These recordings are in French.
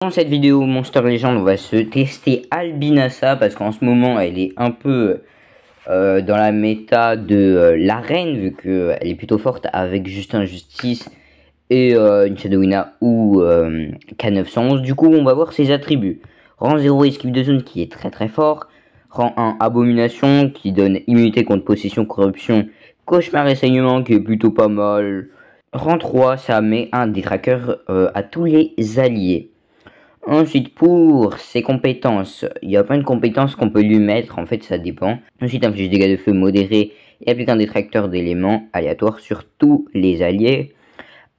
Dans cette vidéo Monster Legend, on va se tester Albinassa parce qu'en ce moment elle est un peu dans la méta de l'arène, vu qu'elle est plutôt forte avec Justin Justice et une Shadowina ou K911. Du coup, on va voir ses attributs. Rang 0 esquive de zone qui est très fort. Rang 1 abomination qui donne immunité contre possession, corruption, cauchemar et saignement qui est plutôt pas mal. Rang 3, ça met un détraqueur à tous les alliés. Ensuite, pour ses compétences, il y a plein de compétences qu'on peut lui mettre, en fait ça dépend. Ensuite, inflige dégâts de feu modérés et applique un détracteur d'éléments aléatoires sur tous les alliés.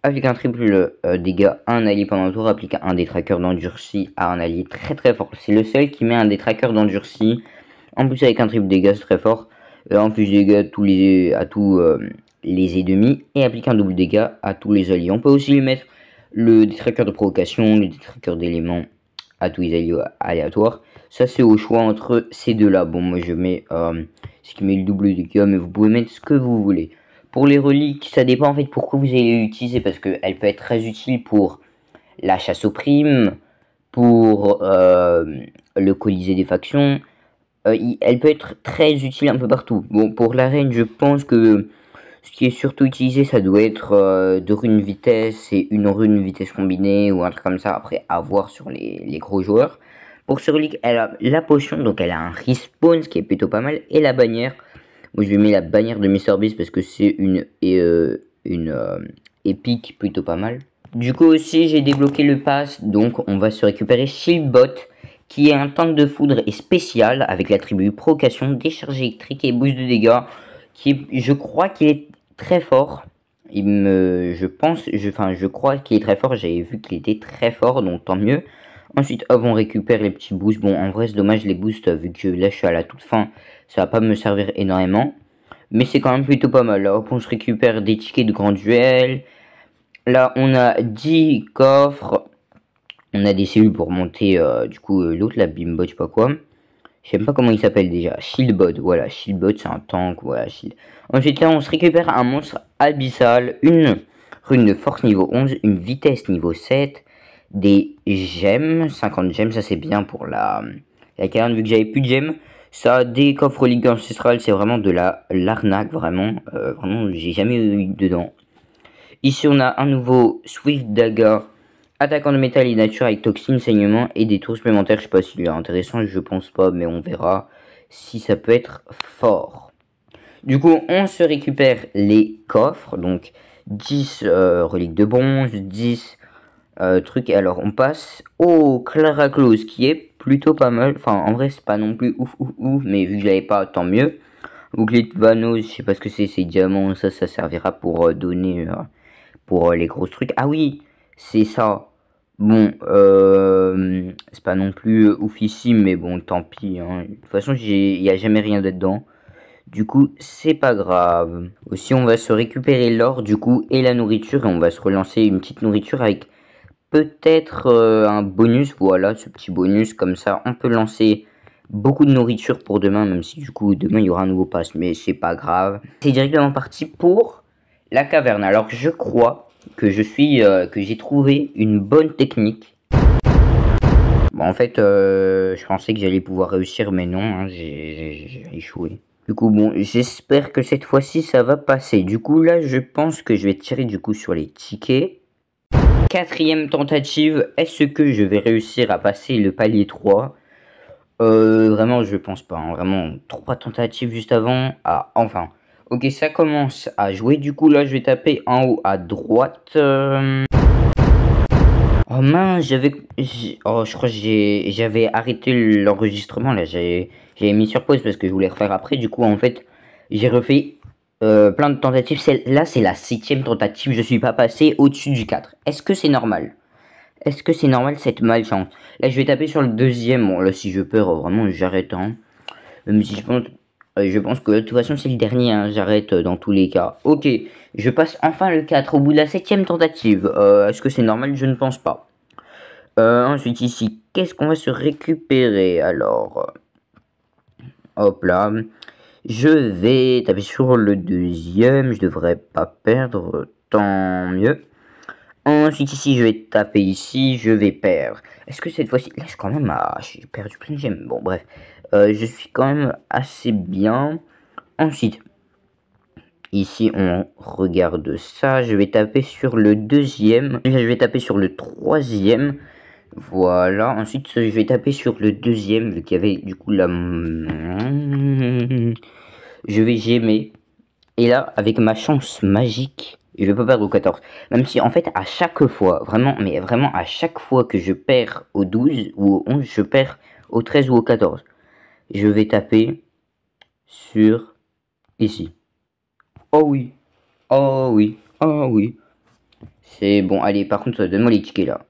Applique un triple dégâts à un allié pendant le tour, applique un détraqueur d'endurci à un allié très fort. C'est le seul qui met un détraqueur d'endurci. En plus, avec un triple dégâts, c'est très fort. Inflige dégâts à tous les ennemis et applique un double dégât à tous les alliés. On peut aussi lui mettre le détraqueur de provocation, le détraqueur d'éléments à tous les alliés aléatoires. Ça c'est au choix entre ces deux là. Bon, moi je mets ce qui met le double dégât, mais vous pouvez mettre ce que vous voulez. Pour les reliques, ça dépend en fait pourquoi vous allez l'utiliser, parce qu'elle peut être très utile pour la chasse aux primes, pour le colisée des factions. Elle peut être très utile un peu partout. Bon, pour l'arène, je pense que ce qui est surtout utilisé, ça doit être 2 runes vitesse et une rune vitesse combinée ou un truc comme ça. Après, à voir sur les gros joueurs. Pour ce relique, elle a la potion, donc elle a un respawn, ce qui est plutôt pas mal. Et la bannière. Moi, je lui mets la bannière de MrBeast parce que c'est une épique plutôt pas mal. Du coup aussi, j'ai débloqué le pass, donc on va se récupérer Shieldbot, qui est un tank de foudre et spécial avec l'attribut provocation, décharge électrique et boost de dégâts. Je crois qu'il est très fort. Je crois qu'il est très fort. J'avais vu qu'il était très fort, donc tant mieux. Ensuite, hop, on récupère les petits boosts. Bon, en vrai, c'est dommage les boosts, vu que là, je suis à la toute fin. Ça va pas me servir énormément. Mais c'est quand même plutôt pas mal. Là, hop, on se récupère des tickets de grand duel. Là, on a 10 coffres. On a des cellules pour monter, l'autre, la Bimbot, je sais pas quoi. Je sais même pas comment il s'appelle déjà. Shieldbot, voilà. Shieldbot, c'est un tank, voilà. Ensuite, là, on se récupère un monstre abyssal, une rune de force niveau 11, une vitesse niveau 7, des gemmes, 50 gemmes, ça c'est bien pour la caverne, vu que j'avais plus de gemmes. Ça, des coffres ligue ancestrale, c'est vraiment de l'arnaque, vraiment. Vraiment, j'ai jamais eu dedans. Ici, on a un nouveau Swift Daga, attaquant de métal et nature avec toxine, saignement et des tours supplémentaires. Je sais pas s'il est intéressant, je pense pas, mais on verra si ça peut être fort. Du coup, on se récupère les coffres, donc 10 reliques de bronze, 10 trucs. Alors, on passe au Clara Claus, qui est plutôt pas mal. Enfin, en vrai, c'est pas non plus ouf, mais vu que je l'avais pas, tant mieux. Bouclier de Vanos, je sais pas ce que c'est diamants, ça servira pour donner pour les gros trucs. Ah oui, c'est ça. Bon, c'est pas non plus oufissime, mais bon, tant pis. Hein. De toute façon, il n'y a jamais rien dedans. Du coup, c'est pas grave. Aussi, on va se récupérer l'or, du coup, et la nourriture. Et on va se relancer une petite nourriture avec peut-être un bonus. Voilà, ce petit bonus. Comme ça, on peut lancer beaucoup de nourriture pour demain. Même si, du coup, demain, il y aura un nouveau pass. Mais c'est pas grave. C'est directement parti pour la caverne. Alors, je crois que que j'ai trouvé une bonne technique. Bon, en fait, je pensais que j'allais pouvoir réussir, mais non, hein, j'ai échoué. Du coup, bon, j'espère que cette fois-ci, ça va passer. Du coup, là, je pense que je vais tirer, du coup, sur les tickets. 4e tentative, est-ce que je vais réussir à passer le palier 3? Vraiment, je pense pas. Hein. Vraiment, 3 tentatives juste avant. Ah, enfin. Ok, ça commence à jouer. Du coup, là, je vais taper en haut à droite. Oh mince, je crois que j'avais arrêté l'enregistrement là, j'avais mis sur pause parce que je voulais refaire après. Du coup, en fait, j'ai refait plein de tentatives. Là, c'est la 7e tentative. Je suis pas passé au-dessus du 4. Est-ce que c'est normal? Est-ce que c'est normal cette malchance? Là, je vais taper sur le 2e. Bon, là, si je perds, vraiment, j'arrête. Hein. Même si je pense que de toute façon, c'est le dernier. Hein. J'arrête dans tous les cas. Ok, je passe enfin le 4 au bout de la 7e tentative. Est-ce que c'est normal? Je ne pense pas. Ensuite ici, qu'est-ce qu'on va se récupérer? Alors, hop là. Je vais taper sur le 2e. Je devrais pas perdre, tant mieux. Ensuite ici je vais taper ici, je vais perdre. Est-ce que cette fois-ci, là je suis quand même j'ai perdu plein de gemmes. Bon bref, je suis quand même assez bien. Ensuite, ici on regarde ça, je vais taper sur le deuxième. Je vais taper sur le troisième. Voilà, ensuite je vais taper sur le deuxième, vu qu'il y avait du coup la... Je vais gemmer. Et là, avec ma chance magique, je vais pas perdre au 14. Même si, en fait, à chaque fois, vraiment, mais vraiment, à chaque fois que je perds au 12 ou au 11, je perds au 13 ou au 14. Je vais taper sur ici. Oh oui. Oh oui. Oh oui. C'est bon, allez, par contre, donne-moi les tickets, là.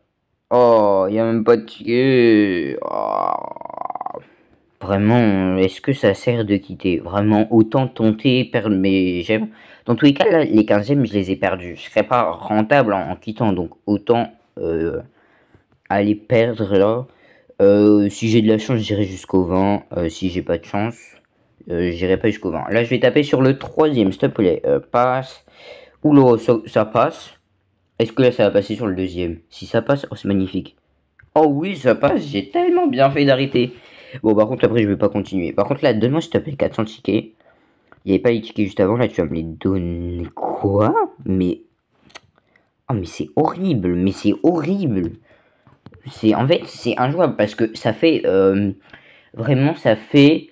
Oh, il n'y a même pas de tickets. Oh. Vraiment, est-ce que ça sert de quitter? Vraiment, autant tenter, perdre mes gemmes. Dans tous les cas, là, les 15 gemmes, je les ai perdus. Je serais pas rentable en quittant, donc autant aller perdre là. Si j'ai de la chance, j'irai jusqu'au 20. Si j'ai pas de chance, j'irai pas jusqu'au 20. Là, je vais taper sur le troisième, s'il te plaît. Passe. Oula, ça passe. Est-ce que là, ça va passer sur le deuxième? Si ça passe, oh, c'est magnifique. Oh oui, ça passe, j'ai tellement bien fait d'arrêter. Bon, par contre, après, je vais pas continuer. Par contre, là, donne-moi s'il te plaît 400 tickets. Il n'y avait pas les tickets juste avant, là, tu vas me les donner. Quoi? Mais... Oh, mais c'est horrible, mais c'est horrible. En fait, c'est injouable, parce que ça fait... vraiment, ça fait...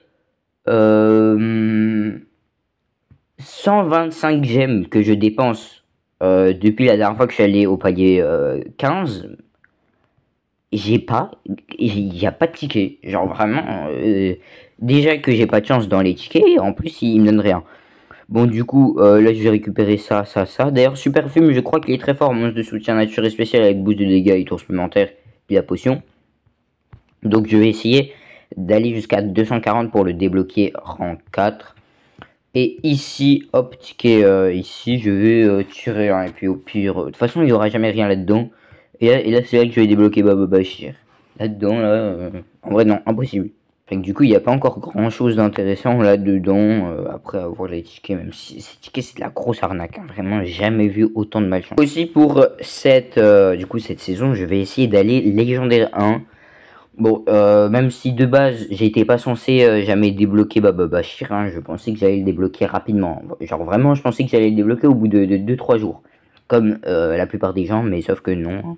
125 gemmes que je dépense depuis la dernière fois que je suis allé au palier 15. Il y a pas de ticket, genre vraiment, déjà que j'ai pas de chance dans les tickets, en plus il me donne rien. Bon du coup, là je vais récupérer ça, d'ailleurs Superfume, je crois qu'il est très fort, monstre de soutien naturel spécial avec boost de dégâts et tour supplémentaire, puis la potion. Donc je vais essayer d'aller jusqu'à 240 pour le débloquer rang 4. Et ici, hop, ticket, ici, je vais tirer, hein, et puis au pire, de toute façon il n'y aura jamais rien là-dedans. Et là c'est là que je vais débloquer Baba Bachir. Là-dedans, là, en vrai non, impossible. Fait que du coup, il n'y a pas encore grand chose d'intéressant là-dedans, après avoir les tickets, même si ces tickets c'est de la grosse arnaque, hein. Vraiment jamais vu autant de malchance. Aussi pour cette saison, je vais essayer d'aller légendaire 1. Bon, même si de base j'étais pas censé jamais débloquer Baba Bachir, hein, je pensais que j'allais le débloquer rapidement. Genre vraiment, je pensais que j'allais le débloquer au bout de 2-3 jours. Comme la plupart des gens, mais sauf que non.